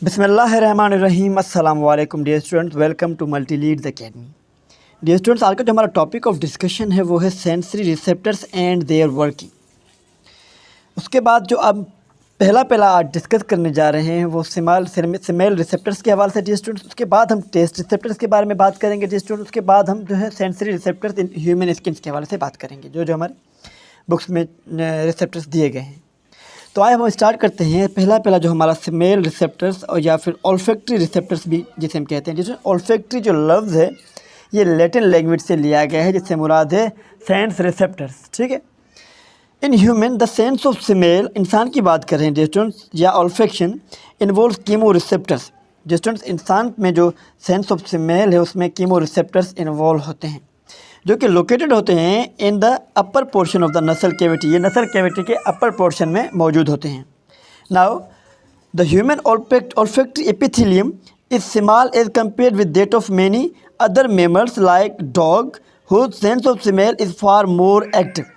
बिस्मिल्लाहिर्रहमानिर्रहीम अस्सलाम वालेकुम dear students, welcome to Multileads academy. Dear students, आज का जो हमारा टॉपिक ऑफ डिस्कशन है वो है sensory receptors and their working. उसके बाद जो अब पहला आज डिस्कस करने जा रहे हैं वो स्मेल रिसेप्टर्स के हवाले से डियर स्टूडेंट्स। उसके बाद हम टेस्ट रिसेप्टर्स के बारे में बात करेंगे डियर स्टूडेंट्स। उसके बाद हम जो है sensory receptors in human skin के हवाले से बात करेंगे, जो हमारे बुक्स में रिसेप्टर्स दिए गए हैं। तो आइए हम स्टार्ट करते हैं। पहला जो हमारा स्मेल रिसेप्टर्स और या फिर ऑल्फैक्टरी रिसेप्टर्स भी जिसे हम कहते हैं। जिसमें ऑल्फैक्टरी जो लफ्ज़ है ये लैटिन लैंग्वेज से लिया गया है, जिससे मुराद है सेंस रिसेप्टर्स। ठीक है। In human the sense of smell, इंसान की बात कर रहे हैं डिस्टेंस या ऑल्फेक्शन इन्वॉल्व कीमो रिसेप्टर्स। डिस्टेंस इंसान में जो सेंस ऑफ स्मेल है उसमें कीमो रिसेप्टर्स इन्वॉल्व होते हैं, जो कि लोकेटेड होते हैं in the upper portion of the नसल कैविटी। ये नसल कैविटी के अपर पोर्शन में मौजूद होते हैं। Now the human olfactory epithelium is small as compared with that of many other mammals like dog, whose sense of smell is far more active.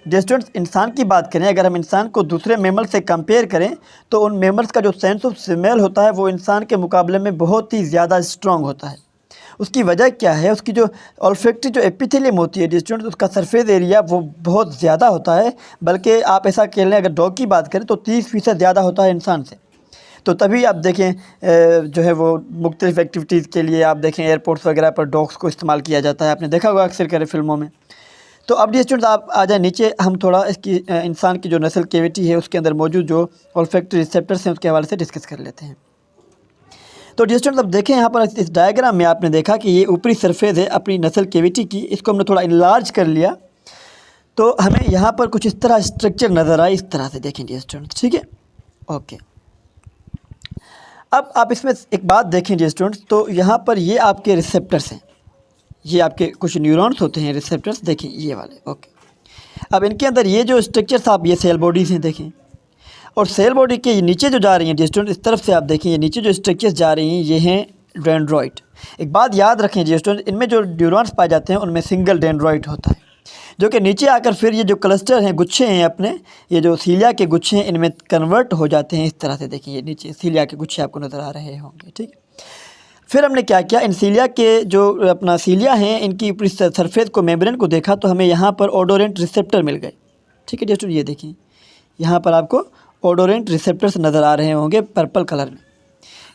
Students, इंसान की बात करें, अगर हम इंसान को दूसरे मेमल से कंपेयर करें तो उन मेमल्स का जो सेंस ऑफ स्मेल होता है वो इंसान के मुकाबले में बहुत ही ज़्यादा स्ट्रॉन्ग होता है। उसकी वजह क्या है? उसकी जो ऑल्फैक्टरी जो एपिथेलियम होती है स्टूडेंट्स, उसका सरफेस एरिया वो बहुत ज़्यादा होता है। बल्कि आप ऐसा कह लें, अगर डॉग की बात करें तो 30% ज़्यादा होता है इंसान से। तो तभी आप देखें जो है वो मुख्तलिफ़ एक्टिविटीज़ के लिए आप देखें एयरपोर्ट्स वगैरह पर डॉग्स को इस्तेमाल किया जाता है। आपने देखा होगा अक्सर करे फिल्मों में। तो अब स्टूडेंट्स आप आ जाए नीचे, हम थोड़ा इसकी इंसान की जो नस्ल कैविटी है उसके अंदर मौजूद जो ऑल्फैक्टरी रिसेप्टर्स हैं उसके हवाले से डिस्कस कर लेते हैं। तो स्टूडेंट्स अब देखें यहाँ पर इस डायग्राम में आपने देखा कि ये ऊपरी सरफेस है अपनी नस्ल कैविटी की। इसको हमने थोड़ा इनलार्ज कर लिया तो हमें यहाँ पर कुछ इस तरह स्ट्रक्चर नज़र आए। इस तरह से देखें स्टूडेंट्स, ठीक है, ओके। अब आप इसमें एक बात देखें स्टूडेंट्स, तो यहाँ पर ये आपके रिसेप्टर्स हैं, ये आपके कुछ न्यूरॉन्स होते हैं रिसेप्टर्स, देखें ये वाले, ओके। अब इनके अंदर ये जो स्ट्रक्चर्स आप ये सेल बॉडीज़ हैं देखें, और सेल बॉडी के नीचे जो जा रही हैं स्टूडेंट, इस तरफ से आप देखें ये नीचे जो स्ट्रक्चर्स जा रही हैं ये हैं डेंड्रॉइड। एक बात याद रखें स्टूडेंट, इनमें जो न्यूरॉन्स पाए जाते हैं उनमें सिंगल डेंड्रॉइड होता है, जो कि नीचे आकर फिर ये जो क्लस्टर हैं, गुच्छे हैं अपने, ये जो सीलिया के गुच्छे हैं इनमें कन्वर्ट हो जाते हैं। इस तरह से देखिए ये नीचे सीलिया के गुच्छे आपको नज़र आ रहे होंगे, ठीक है। फिर हमने क्या किया, इन सीलिया के जो अपना सीलिया हैं इनकी ऊपरी सरफेस को, मेम्ब्रेन को देखा तो हमें यहाँ पर ओडोरेंट रिसेप्टर मिल गए, ठीक है स्टूडेंट। ये देखिए यहाँ पर आपको ओडोरेंट रिसेप्टर्स नज़र आ रहे होंगे पर्पल कलर में।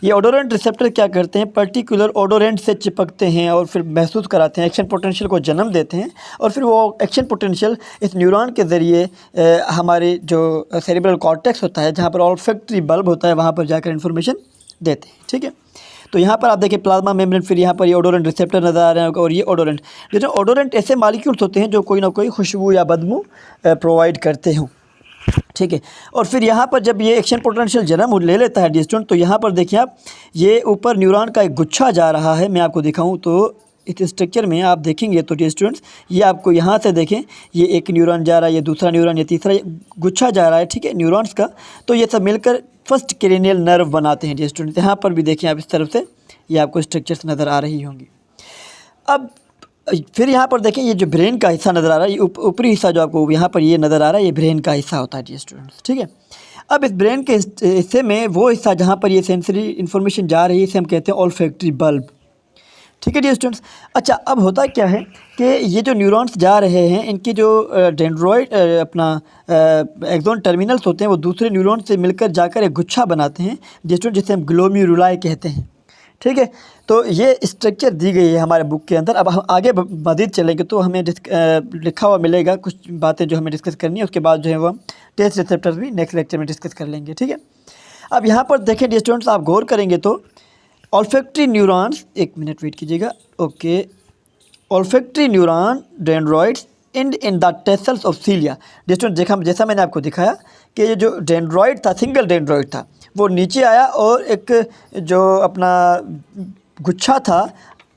ये ओडोरेंट रिसेप्टर क्या करते हैं, पर्टिकुलर ओडोरेंट से चिपकते हैं और फिर महसूस कराते हैं, एक्शन पोटेंशियल को जन्म देते हैं, और फिर वो एक्शन पोटेंशियल इस न्यूरॉन के ज़रिए हमारे जो सेरिब्रल कॉर्टेक्स होता है, जहाँ पर ऑल्फैक्टरी बल्ब होता है, वहाँ पर जाकर इन्फॉर्मेशन देते हैं, ठीक है। तो यहाँ पर आप देखिए प्लाज्मा मेम्ब्रेन, फिर यहाँ पर ये ओडोरेंट रिसेप्टर नज़र आ रहे हैं, और ये ओडोरेंट, जैसे ओडोरेंट ऐसे मालिक्यूल्स होते हैं जो कोई ना कोई खुशबू या बदबू प्रोवाइड करते हों, ठीक है। और फिर यहाँ पर जब ये एक्शन पोटेंशियल जन्म ले लेता है स्टूडेंट, तो यहाँ पर देखिए आप, ये ऊपर न्यूरॉन का एक गुच्छा जा रहा है। मैं आपको दिखाऊं तो इस स्ट्रक्चर में आप देखेंगे तो स्टूडेंट्स, ये आपको यहाँ से देखें, ये एक न्यूरॉन जा रहा है, ये दूसरा न्यूरॉन, ये तीसरा गुच्छा जा रहा है, ठीक है, न्यूरॉन्स का। तो ये सब मिलकर फर्स्ट क्रेनियल नर्व बनाते हैं स्टूडेंट्स। यहाँ पर भी देखें आप, इस तरफ से ये आपको स्ट्रक्चर्स नज़र आ रही होंगी। अब फिर यहाँ पर देखें, ये जो ब्रेन का हिस्सा नज़र आ रहा है, ये ऊपरी हिस्सा जो आपको यहाँ पर ये नज़र आ रहा है, ये ब्रेन का हिस्सा होता है स्टूडेंट्स, ठीक है। अब इस ब्रेन के हिस्से में वो हिस्सा जहाँ पर ये सेंसरी इन्फॉर्मेशन जा रही है, इसे हम कहते हैं ऑल्फैक्टरी बल्ब, ठीक है स्टूडेंट्स। अच्छा, अब होता क्या है कि ये जो न्यूरॉन्स जा रहे हैं इनकी जो डेंड्रॉइड अपना एक्सोन टर्मिनल्स होते हैं वो दूसरे न्यूरॉन से मिलकर जाकर एक गुच्छा बनाते हैं स्टूडेंट, जिसे हम ग्लोमेरुलाई कहते हैं, ठीक है। तो ये स्ट्रक्चर दी गई है हमारे बुक के अंदर। अब हम आगे मज़ीद चलेंगे तो हमें लिखा हुआ मिलेगा कुछ बातें जो हमें डिस्कस करनी है। उसके बाद जो है वो हम टेस्ट रिसेप्टर्स भी नेक्स्ट लेक्चर में डिस्कस कर लेंगे, ठीक है। अब यहाँ पर देखें स्टूडेंट्स, आप गौर करेंगे तो ऑल्फैक्टरी न्यूरॉन्स, एक मिनट वेट कीजिएगा, okay, olfactory neuron dendroids in the tassels of cilia. Student देखा, जैसा मैंने आपको दिखाया कि ये जो डेंड्रॉइड था, सिंगल डेंड्रॉइड था, वो नीचे आया और एक जो अपना गुच्छा था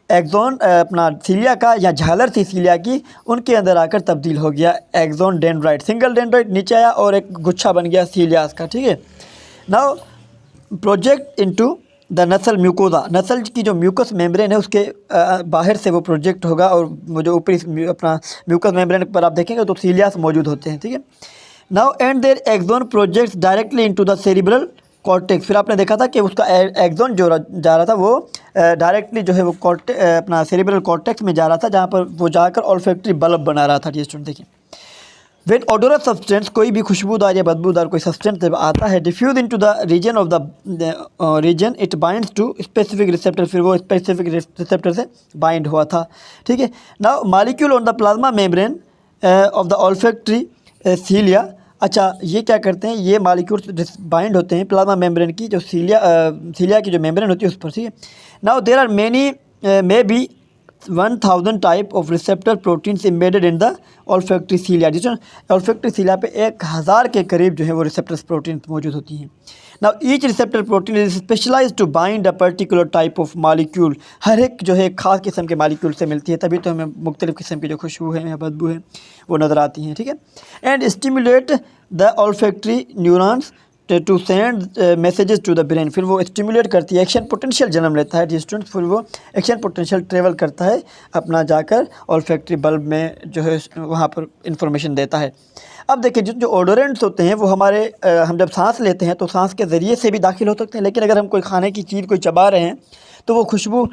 एक्सोन अपना सीलिया का या झालर थी सीलिया की, उनके अंदर आकर तब्दील हो गया एक्सोन डेंड्रॉइड। सिंगल डेंड्रॉइड नीचे आया और एक गुच्छा बन गया सीलियास का, ठीक है। नाउ प्रोजेक्ट इनटू द नसल म्यूकोजा, नसल की जो म्यूकस मेम्ब्रेन है उसके बाहर से वो प्रोजेक्ट होगा, और वो जो ऊपरी अपना म्यूकस मेम्ब्रेन पर आप देखेंगे तो सीलियास मौजूद होते हैं, ठीक है। Now and their axon projects directly into the cerebral cortex, फिर आपने देखा था कि उसका एक्सोन जो जा रहा था वो डायरेक्टली जो है वो अपना सेरिब्रल कॉर्टेक्स में जा रहा था, जहाँ पर वो जाकर ऑल्फैक्टरी बल्ब बना रहा था। ये स्टूडेंट देखिए, वेन ऑडोरस सब्सटेंस, कोई भी खुशबूदार या बदबूदार कोई सब्सटेंस जब आता है, diffuse into the region of the region, it binds to specific receptor, फिर वो स्पेसिफिक रिसेप्टर से बाइंड हुआ था। ठीक है, now molecule on the plasma membrane of the olfactory cilia. अच्छा, ये क्या करते हैं, ये मॉलिक्यूल्स बाइंड होते हैं प्लाज्मा मेम्ब्रेन की जो सीलिया की जो मेम्ब्रेन होती है उस पर। ठीक है, now there are many may be 1000 type of receptor proteins embedded in the olfactory cilia. जिस ऑल्फैक्टरी सीलिया पे 1000 के करीब जो है वो रिसेप्टर्स प्रोटीन मौजूद होती हैं। Now each receptor protein is specialize to bind a particular type of molecule. हर एक जो है खास किस्म के मॉलिक्यूल से मिलती है, तभी तो हमें मुख्तलिफ़ किस्म की जो खुशबू है या बदबू है वो नज़र आती हैं। ठीक है, and stimulate the olfactory neurons to send messages to the brain, फिर वो स्टिमुलेट करती है, एक्शन पोटेंशियल जन्म लेता है स्टूडेंट, फिर वो एक्शन पोटेंशियल ट्रेवल करता है अपना जाकर ऑल्फैक्टरी बल्ब में जो है वहाँ पर इंफॉर्मेशन देता है। अब देखिए, जो ओडोरेंट्स होते हैं वो हमारे हम जब सांस लेते हैं तो सांस के ज़रिए से भी दाखिल हो सकते हैं, लेकिन अगर हम कोई खाने की चीज़ कोई चबा रहे हैं तो वो खुशबू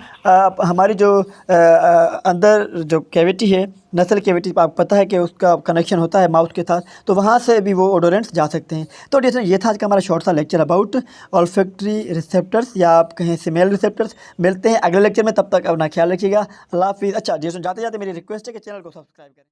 हमारी जो अंदर जो कैविटी है, नसल कैविटी, आपको पता है कि उसका कनेक्शन होता है माउथ के साथ, तो वहाँ से भी वो ओडोरेंट्स जा सकते हैं। तो जैसे ये था आज का हमारा शॉर्ट सा लेक्चर अबाउट ऑल्फैक्टरी रिसेप्टर्स या आप कहें स्मेल रिसेप्टर्स। मिलते हैं अगले लेक्चर में, तब तक अपना ख्याल रखिएगा। अल्लाह हाफिज़। अच्छा, जैसे जाते जाते मेरी रिक्वेस्ट है कि चैनल को सब्सक्राइब करें।